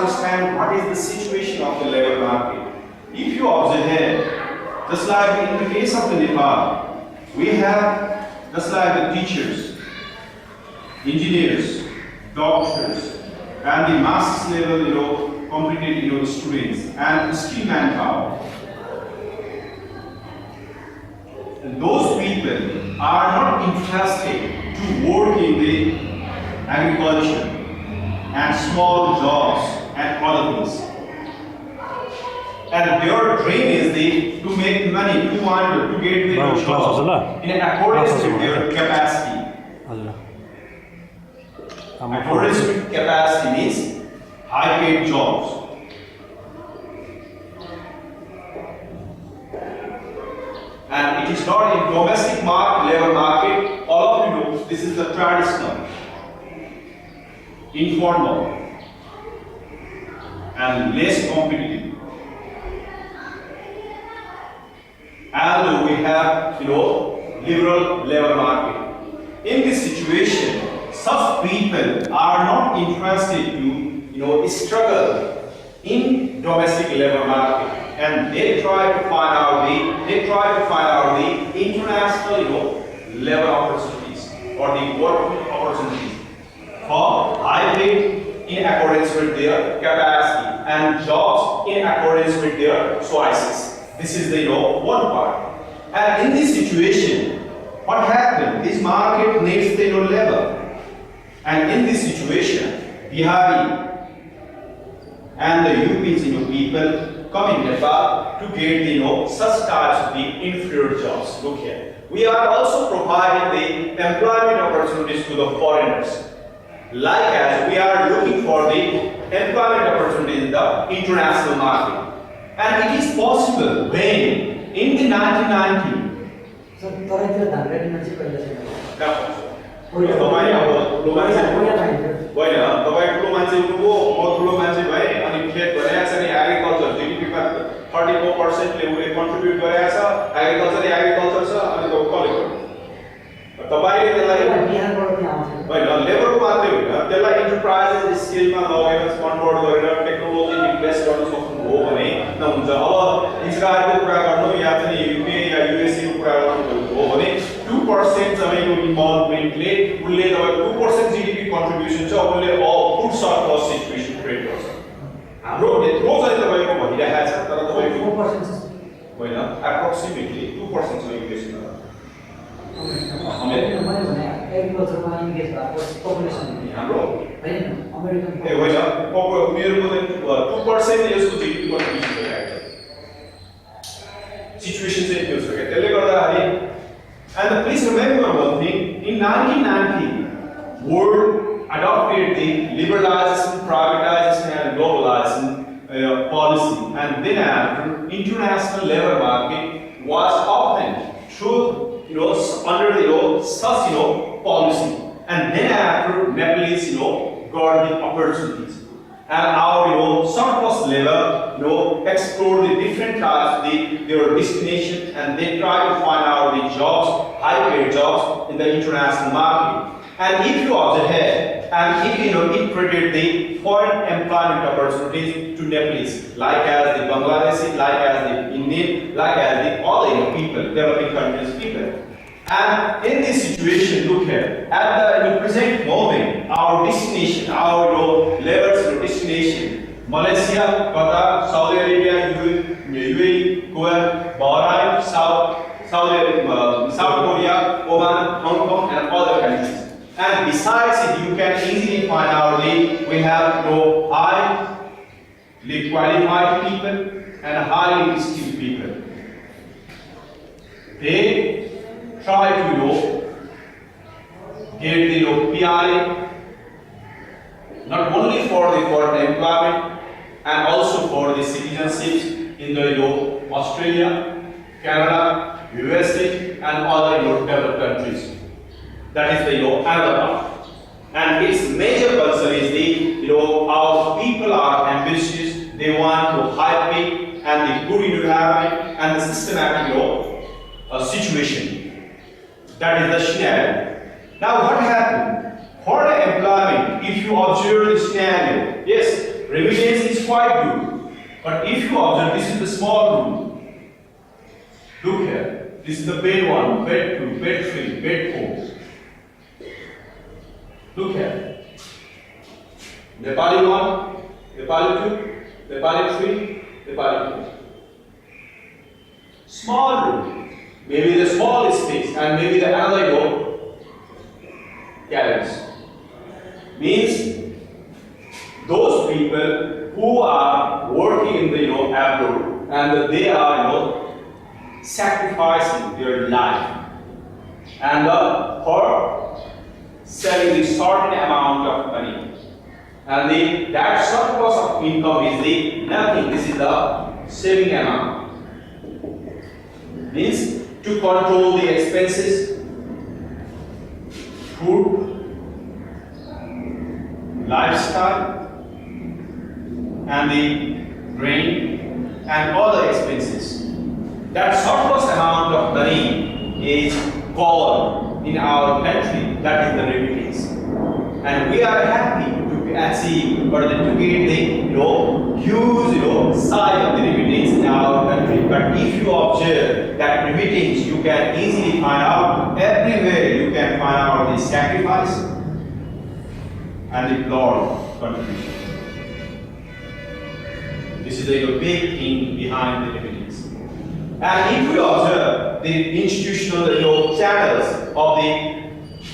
understand what is the situation of the labor market. If you observe here, just like in the case of the Nepal, we have just like the teachers, engineers, doctors, and the master's level, completed, students, and skill manpower. And those people are not interested to work in the agriculture and small jobs and other things. And their dream is to make money, to get the job in accordance with their capacity. Accordance with capacity means high-paid jobs. And it is not in domestic labor market. All of you know this is the traditional, informal, and less competitive. And we have, liberal labor market. In this situation, such people are not interested to, struggle in domestic labor market, and they try to find out the international, labor opportunities or the work opportunities for high paid in accordance with their capacity and jobs in accordance with their choices. This is the one part. And in this situation, what happened? This market needs the labor. And in this situation, Bihari and the UPs people come in Nepal to get such types of the inferior jobs. Look here. We are also providing the employment opportunities to the foreigners. Like as we are looking for the employment opportunities in the international market. And it is possible when in the 1990s. So, enterprises skill convert technology invest Israel UK USA 2% involvement 2% GDP contribution good surplus situation create approximately 2% And please remember one thing, in 1990, world adopted the liberalization, privatization and globalization policy, and then after international labor market was opened through under the such policy, and then after Nepalese got the opportunities. And our surplus level explore the different types of their destination, and they try to find out the jobs, high-paid jobs in the international market. And if you observe here, and if it created the foreign employment opportunities to Nepalese, like as the Bangladeshi, like as the Indian, like as the other people, developing countries people. And in this situation, look here, at the present moment, our destination, our labor destination, Malaysia, Qatar, Saudi Arabia, UAE, Kuwait, Bahrain, South Korea, Oman, Hong Kong, and other countries. And besides it, you can easily find out we have highly qualified people and highly skilled people. They try to get the PI not only for the foreign employment and also for the citizenships in the Australia, Canada, USA, and other developed countries. That is the another part. And its major concern is our people are ambitious. They want to high pay and the good environment and the systematic situation. That is the scenario. Now what happened? For the employment, if you observe the scenario, yes, remittance is quite good. But if you observe, this is the small room. Look here. This is the bed 1, bed 2, bed 3, bed 4. Look here. Nepali 1, Nepali 2, Nepali 3, Nepali 4. Small room. Maybe the small space and maybe the another carriers. Means those people who are working in the abroad and they are sacrificing their life and for saving a certain amount of money, and that surplus of income is the nothing. This is the saving amount. Means to control the expenses, food, lifestyle, and the grain and other expenses. That surplus amount of money is called in our country, that is the remittance. And we are happy to achieve or to get the huge size of the remittance in our country. But if you observe that remittance, you can easily find out everywhere. You can find out the sacrifice and the blood contribution. This is a big thing behind the remittance. And if we observe the institutional channels of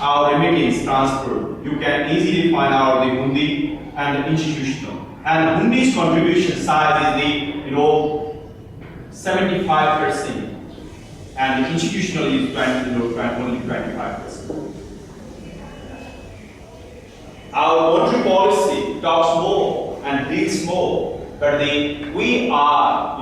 our remittance transfer, you can easily find out the Hundi and the institutional. And Hundi's contribution size is the 75%, and the institutional is only 25%. Our monetary policy talks more and deals more, but we are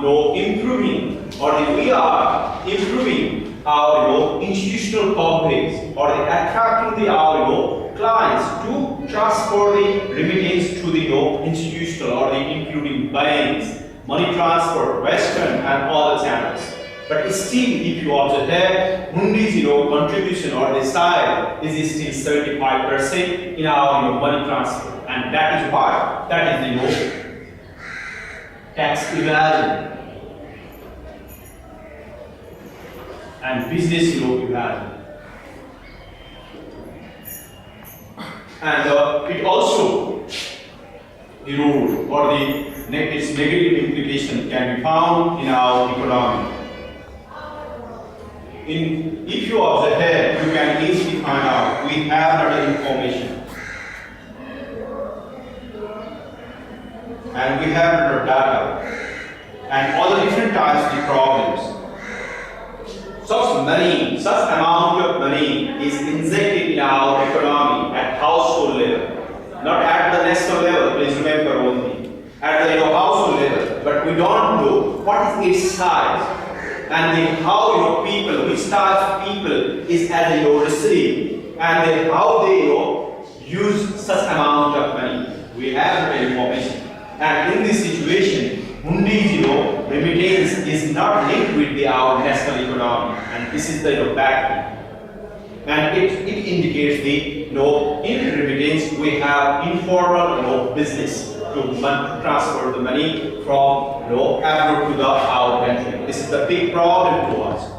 improving our institutional coverage or attracting our clients to transfer the remittance to the institutional or including banks, money transfer, western and other channels. But still, if you observe that Hundi's contribution or the size is still 75% in our money transfer, and that is why that is tax evasion and business evasion. And it also the role or its negative implication can be found in our economy. If you observe here, you can easily find out we have other information and we have other data and all the different types of the problems. Such amount of money is injected in our economy at household level, not at the national level. Please remember only at the household level. But we don't know what is its size and how which types of people is as receiving and how they use such amount of money. We have the information, and in this situation, Hundi's remittance is not linked with our national economy, and this is the bad thing. And it indicates in remittance we have informal business to transfer the money from abroad to our country. This is the big problem to us.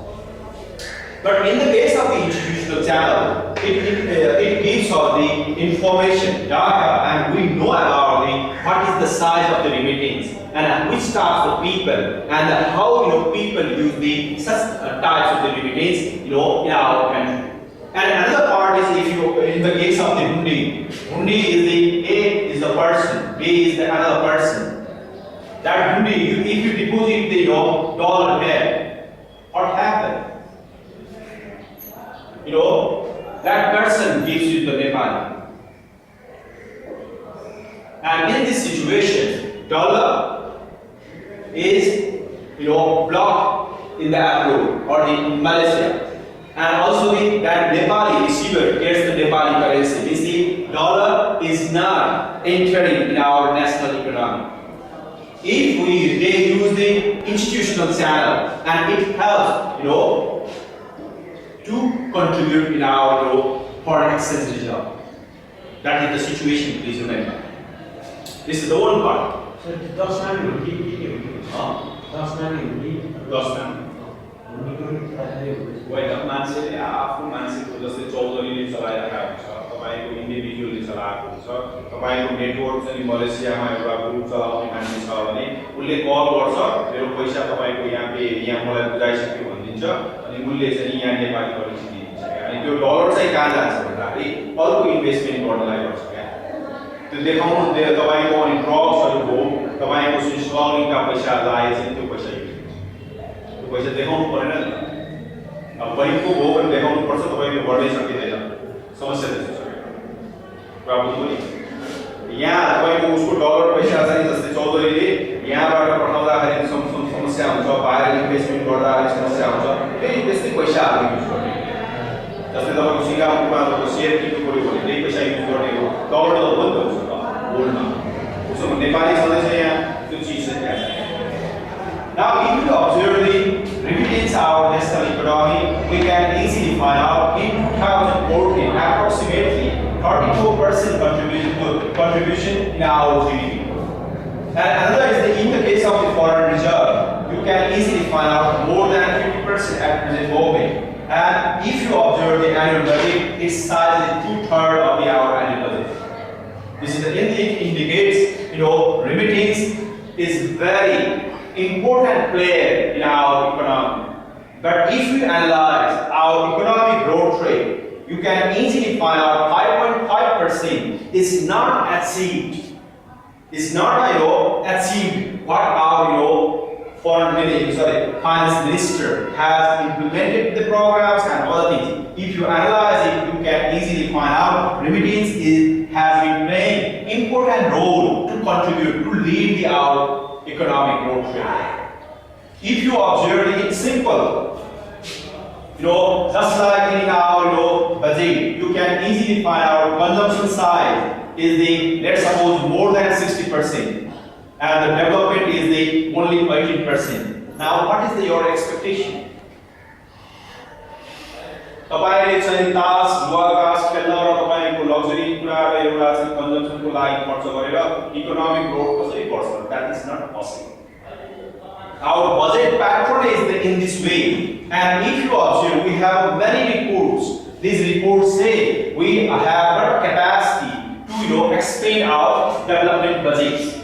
But in the case of the institutional channel, it gives us the information, data, and we know about what is the size of the remittance and which types of people and how people use the such types of the remittance in our country. And another part is in the case of the Hundi is A is the person, B is the another person. That Hundi, if you deposit the dollar here, what happens? That person gives you the Nepali. And in this situation, dollar is blocked in the abroad or in Malaysia. And also that Nepali receiver gets the Nepali currency. You see, dollar is not entering in our national economy. If they use the institutional channel and it helps, to contribute in our foreign exchange reserve. That is the situation, please remember. This is the one part. So 10 नानीहरु के हो 10 नानीहरु के 10 नानी होइन मान्छेले आफ्नो मान्छेको जस्तै चौधरीले चलाइरहेको हुन्छ तपाईको इन्डिभिजुअलले चलाएको हुन्छ तपाईको नेटवर्क चाहिँ मलेसियामा एउटा ग्रुप चलाउने मान्छे छ भने उसले कल गर्छ मेरो पैसा तपाईको यहाँ मलाई बुझाइसक्यो भनिदिन्छ अनि उसले चाहिँ यहाँ नेपाली करेन्सी दिन्छ अनि त्यो डलर चाहिँ कहाँ जान्छ भन्दाखेरि अर्को इन्भेस्टमेन्ट गर्नलाई गर्छ क्या त्यो देखाउनु तपाईको अनि ड्रग्सहरु हो तपाईको स्मगलिङका पैसा लाए चाहिँ त्यो पैसा देखाउनु परेन नि अब बैंकको हो भने देखाउनु पर्छ तपाईले बढ्नै सकिदैन समस्या त्यस्तो छ प्रब्लम पनि यहाँ तपाईको उसको डलर पैसा चाहिँ जस्तै चौधरीले यहाँबाट पठाउँदाखेरि समस्या हुन्छ बाहिर इन्भेस्टमेन्ट गर्दाखेरि समस्या हुन्छ त्यही त्यस्तै पैसाहरु युज गर्ने जस्तै तपाईको सिंगापुरमा तपाईको शेयर किन्नु पर्यो भने त्यही पैसा युज गर्ने हो डलर त बन्द हुन्छ गोल्डमा उसको नेपाली सधैँ चाहिँ यहाँ त्यो चीज चाहिँ त्यहाँ छ Now, if you observe the remittance of our national economy, we can easily find out in 2014 approximately 32% contribution in our GDP. And another is in the case of the foreign reserve, you can easily find out more than 50% at present moment. And if you observe the annual budget, its size is 2/3 of our annual budget. This is indicates remittance is very important player in our economy. But if you analyze our economic growth rate, you can easily find out 5.5% is not achieved. It's not achieved what our finance minister has implemented the programs and other things. If you analyze it, you can easily find out remittance has been playing important role to contribute to lead our economic growth rate. If you observe it, it's simple. Just like in our budget, you can easily find out consumption side is let's suppose more than 60%, and the development is only 18%. Now, what is your expectation? तपाईले चाहिँ तास जुवाकास खेल्न र तपाईको luxury कुरा र एउटा चाहिँ कन्जम्पसनको लागि खर्च गरेर इकोनोमिक ग्रोथ कसरी गर्छ that is not possible. Our budget pattern is in this way, and if you observe, we have many reports. These reports say we have not capacity to expand our development budgets,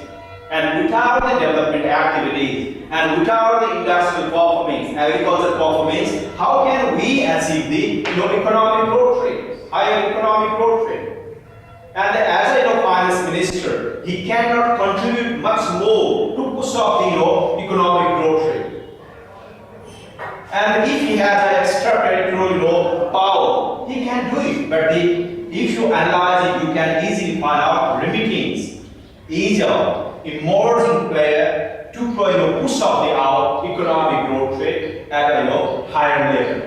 and without the development activities and without the industrial performance, agricultural performance, how can we achieve the economic growth rate, higher economic growth rate? And as a finance minister, he cannot contribute much more to push up the economic growth rate. And if he has an extraterritorial power, he can do it. But if you analyze it, you can easily find out remittance is an emerging player to push up our economic growth rate at a higher level.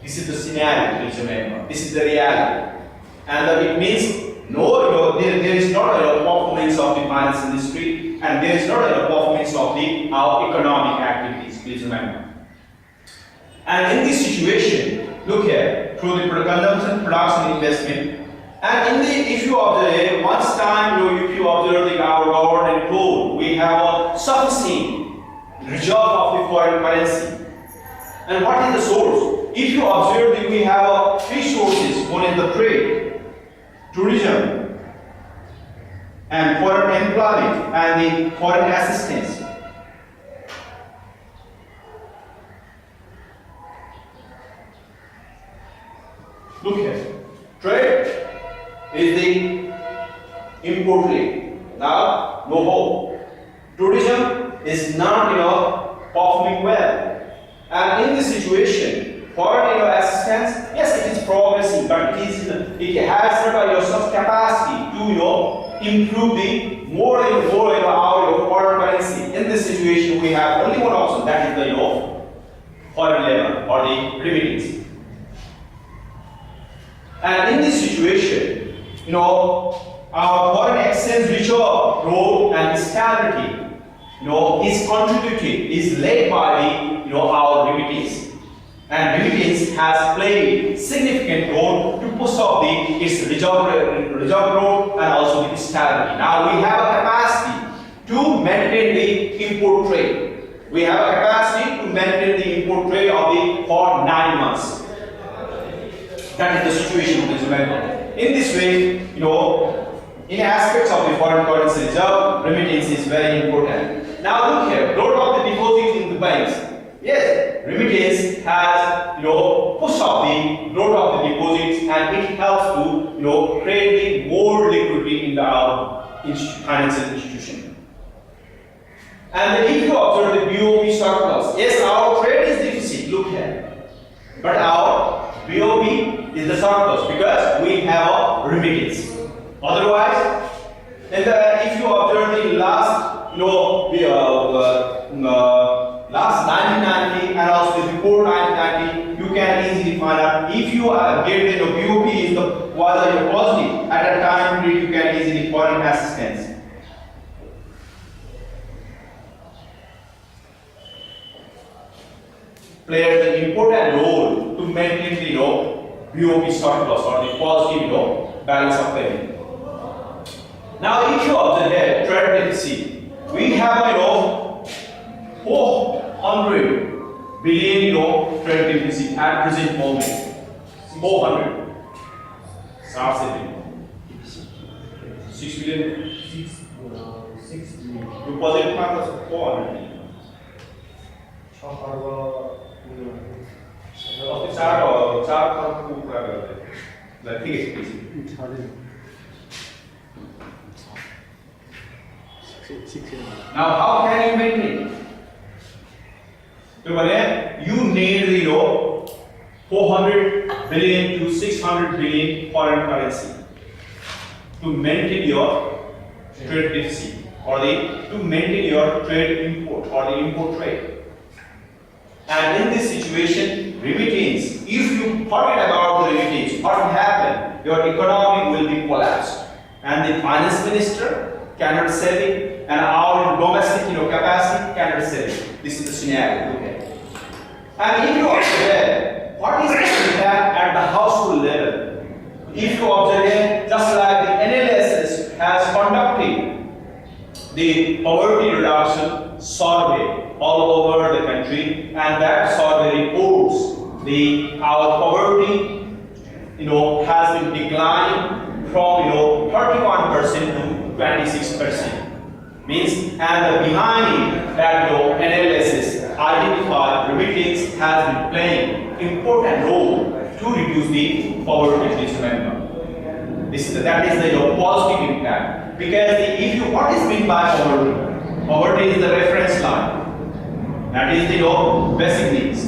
This is the scenario, please remember. This is the reality. And it means there is not a performance of the finance industry, and there is not a performance of our economic activities, please remember. And in this situation, look here, through the consumption, production, investment, and if you observe, once time if you observe our government told we have a sufficient reserve of the foreign currency. And what is the source? If you observe we have three sources, one is the trade, tourism, and foreign employment, and the foreign assistance. Look here, trade is the import rate. Now, no hope. Tourism is not performing well. And in this situation, foreign assistance, yes, it is progressing, but it has not such capacity to improve the more and more our foreign currency. In this situation, we have only one option, that is the foreign level or the remittance. And in this situation, our foreign exchange reserve growth and stability, is contributed, is led by our remittance. And remittance has played significant role to push up its reserve growth and also the stability. Now we have a capacity maintain the import trade. We have a capacity to maintain the import trade for 9 months. That is the situation of this member. In this way, in aspects of the foreign currency reserve, remittance is very important. Now look here, load of the deposits in the banks. Yes, remittance has push up the load of the deposits, and it helps to create the more liquidity in the financial institution. And if you observe the BOP surplus, yes, our trade is deficit. Look here, but our BOP is the surplus because we have a remittance. Otherwise, if you observe the last, last 1990 and also before 1990, you can easily find out if you get the BOP was a positive at a time period, you can easily foreign assistance. Plays an important role to maintain the BOP surplus or the positive balance of payment. Now, if you observe here trade deficit, we have 400 billion trade deficit at present moment. 400. 6 billion. 6 billion. Deposit market 400 billion. Now, how can you maintain it? You need 400 billion to 600 billion foreign currency to maintain your trade deficit or to maintain your trade import or the import trade. And in this situation, remittance, if you forget about the remittance, what will happen? Your economy will be collapsed, and the finance minister cannot sell it, and our domestic capacity cannot sell it. This is the scenario. Okay. And if you observe, what is the impact at the household level? If you observe, just like the NLSS has conducted the poverty reduction survey all over the country, and that survey reports our poverty has been declining from 31% to 26%. Means, and behind it, that analysis identified remittance has been playing important role to reduce the poverty in this member. That is the positive impact, because what is meant by poverty? Poverty is the reference line. That is the basic needs.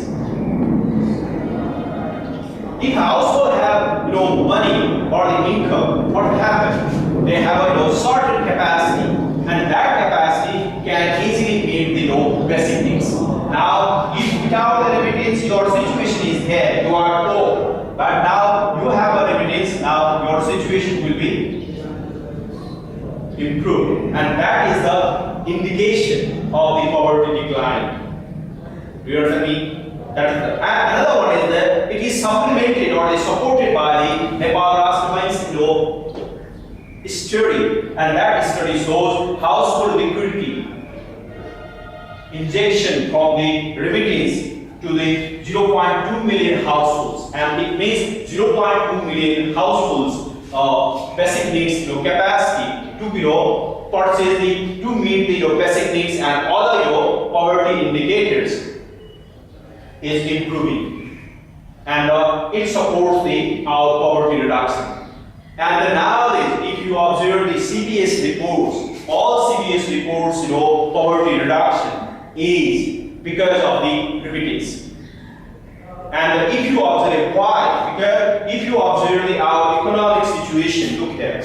If household have money or the income, what will happen? They have a certain capacity, and that capacity can easily meet the basic needs. Now, if without the remittance, your situation is there, you are poor. But now you have a remittance, now your situation will be improved, and that is the indication of the poverty decline. Do you understand me? Another one is that it is supplemented or is supported by the Nepal Rashtra's study, and that study shows household liquidity injection from the remittance to the 0.2 million households, and it means 0.2 million households basic needs capacity to purchase to meet the basic needs, and other poverty indicators is improving, and it supports our poverty reduction. And nowadays, if you observe the CBS reports, all CBS reports, poverty reduction is because of the remittance. And if you observe why, because if you observe our economic situation, look there.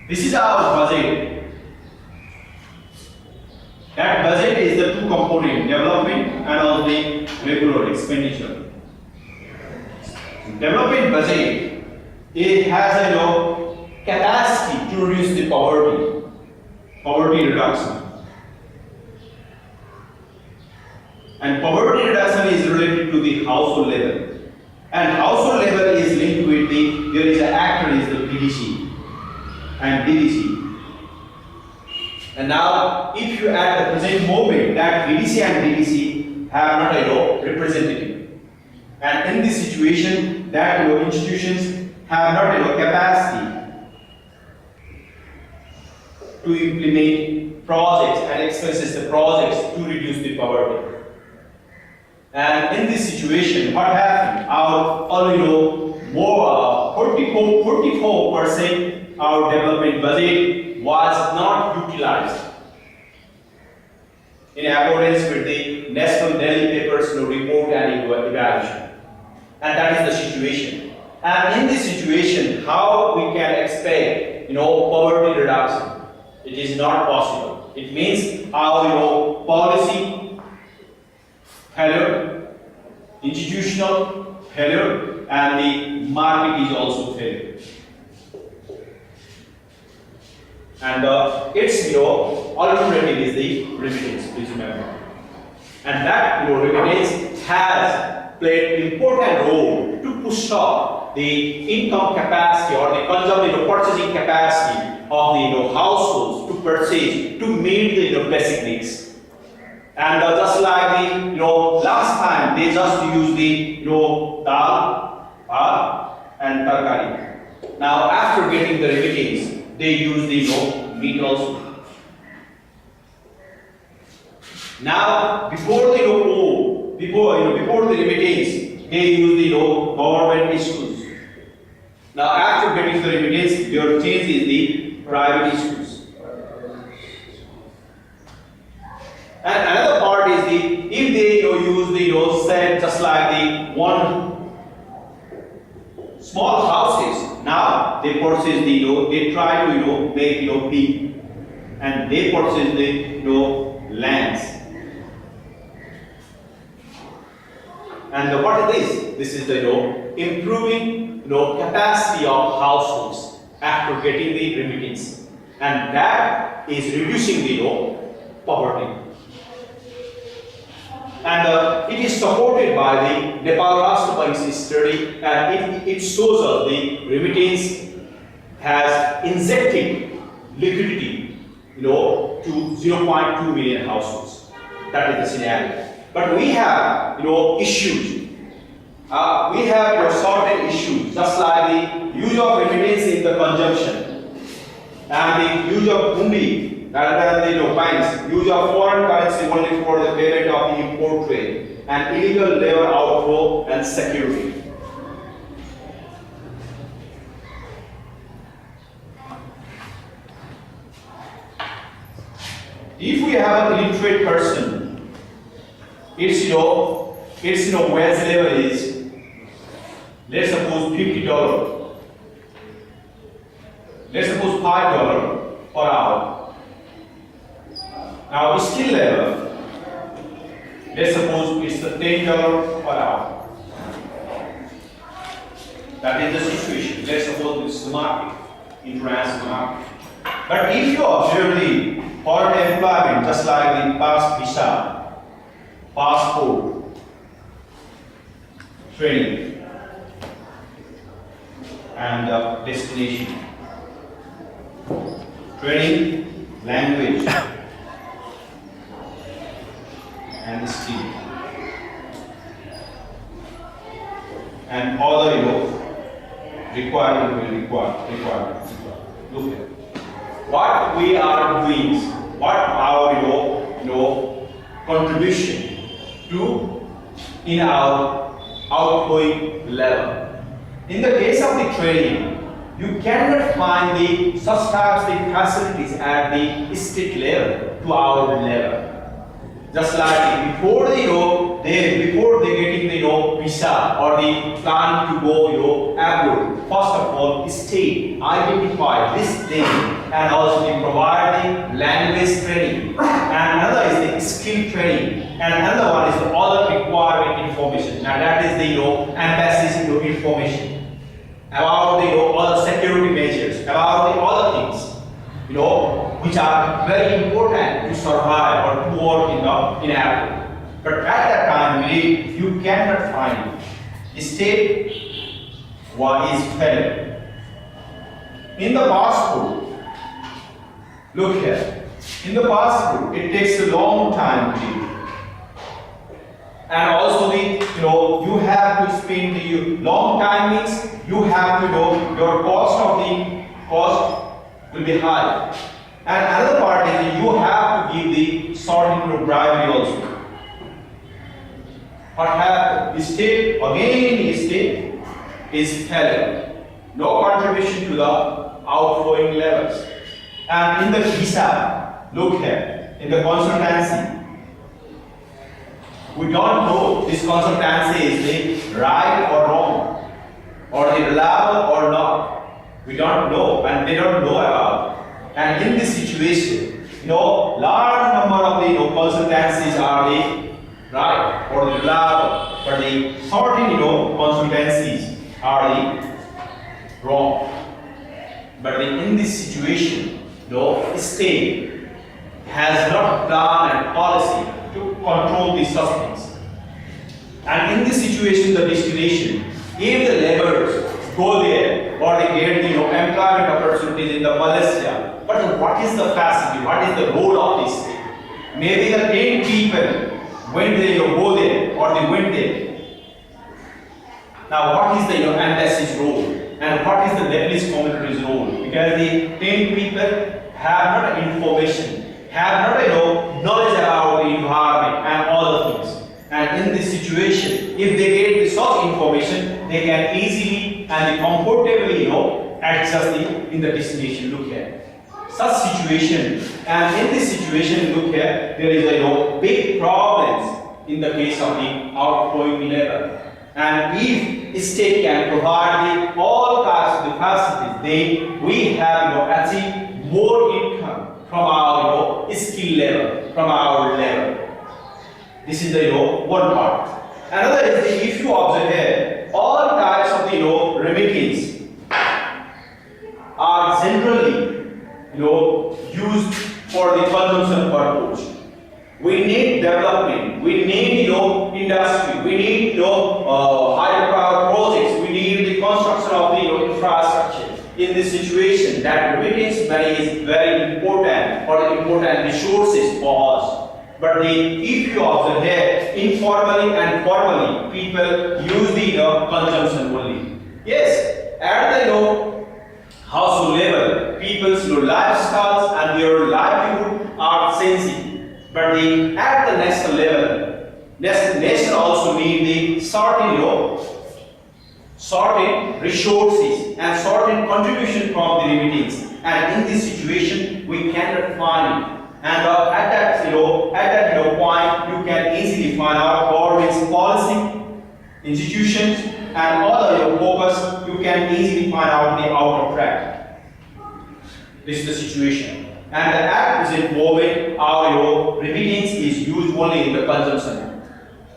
This is our budget. That budget is the two component, development and also the regular expenditure. Development budget, it has a capacity to reduce the poverty reduction. And poverty reduction is related to the household level. And household level is linked with there is an actor is the PDC. and DDC. And now, if you at the present moment that VDC and DDC have not representative, and in this situation that institutions have not capacity to implement projects and expenses the projects to reduce the poverty. And in this situation, what happened? Our more 44% our development budget was not utilized in accordance with the National Daily Papers report and evaluation. And that is the situation. And in this situation, how we can expect poverty reduction? It is not possible. It means our policy failure, institutional failure, and the market is also failure. And its alternative is the remittance, please remember. And that remittance has played important role to push up the income capacity or the purchasing capacity of the households to purchase to meet the basic needs. And just like the last time they just use the dal, and tarkari. Now after getting the remittance, they use the meat also. Now before the before the remittance, they use the government schools. Now after getting the remittance, your change is the private schools. And another part is if they use the set just like the one small houses, now they purchase they try to make big, and they purchase the lands. And what is this? This is the improving capacity of households after getting the remittance, and that is reducing the poverty. And it is supported by the Nepal Rashtra Bank's study, and it shows us the remittance has injected liquidity to 0.2 million households. That is the scenario. But we have issues. We have certain issues, just like the use of remittance in the consumption, and the use of hundi rather than the banks, use of foreign currency only for the payment of the import trade, and illegal labor outflow and security. If we have an illiterate person, its wage level is, let's suppose $50. Let's suppose $5 per hour. Now skill level, let's suppose it's the $10 per hour. That is the situation. Let's suppose this is the market, international market. But if you observe the foreign employment, just like the pass visa, passport, training, and destination, training, language, and skill, and other requirements. Look at what we are doing, what our contribution to in our outgoing level. In the case of the training, you cannot find the such types of facilities at the state level to our level. Just like before they getting the visa or the plan to go abroad, first of all, state identify this thing and also they provide the language training, and another is the skill training, and another one is the other requirement information, and that is the embassy's information about the other security measures, about the other things which are very important to survive or to work in Africa. But at that time, you cannot find it. The state is failure. In the passport, Look here. In the past group, it takes a long time to do. And also you have to spend the long time means you have to know your cost will be high. And another part is you have to give the sorting to bribery also. What happened? State is failure. No contribution to the outflowing levels. And in the visa, look here, in the consultancy, we don't know this consultancy is the right or wrong, or the reliable or not. We don't know, and they don't know about. And in this situation, large number of the consultancies are the right or the reliable, but the certain consultancies are the wrong. But in this situation, the state has not plan and policy to control these substances. And in this situation, the destination, if the laborers go there or they get employment opportunities in the Malaysia, but what is the facility? What is the role of this state? Maybe the 10 people when they go there or they went there. Now, what is the embassy's role and what is the Lebanese community's role? Because the 10 people have not information, have not knowledge about the environment and all the things. And in this situation, if they get such information, they can easily and comfortably adjust in the destination. Look here, such situation, and in this situation, look here, there is big problems in the case of the outflowing level. And if state can provide all types of the facilities, then we have achieved more income from our skill level, from our level. This is the one part. Another is if you observe here, all types of the remittance are generally used for the consumption purpose. We need development, we need industry, we need hydropower projects, we need the construction of the infrastructure. In this situation, that remittance money is very important or the important resources for us. But if you observe here, informally and formally, people use the consumption only. Yes, at the household level, people's lifestyles and their livelihood are changing. But at the national level, nation also need the certain resources and certain contribution from the remittance. And in this situation, we cannot find it. And at that point, you can easily find out government's policy, institutions, and all of your focus. You can easily find out the out of track. This is the situation. And the at present moment, our remittance is used only in the consumption.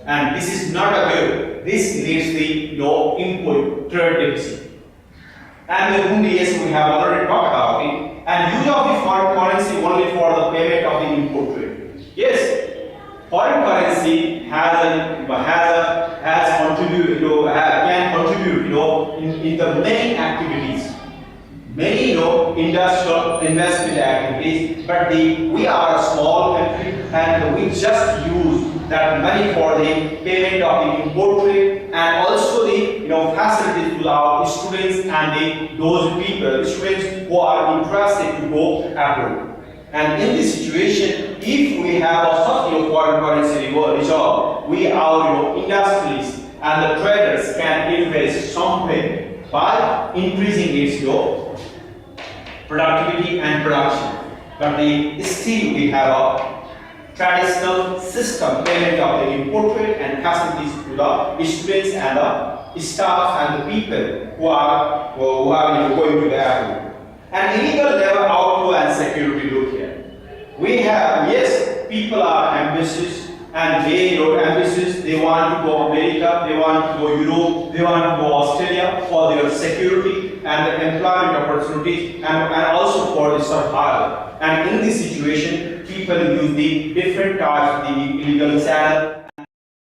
And this is not a good. This needs the input trade deficit. And the Hundi, yes, we have already talked about it. And use of the foreign currency only for the payment of the import trade. Yes, foreign currency can contribute in the many activities. Many industrial investment activities, but we are a small country and we just use that money for the payment of the import trade and also the facilities to our students and those people, students who are interested to go abroad. And in this situation, if we have a such foreign currency reserve, our industrialists and the traders can invest somewhere by increasing its productivity and production. But still we have a traditional system payment of the import trade and facilities to the students and the staff and the people who are going to the airport. And illegal labor outflow and security, look here. We have, yes, people are ambitious and they ambitious, they want to go America, they want to go Europe, they want to go Australia for their security and the employment opportunities and also for the survival. And in this situation, people use the different types of the illegal channel.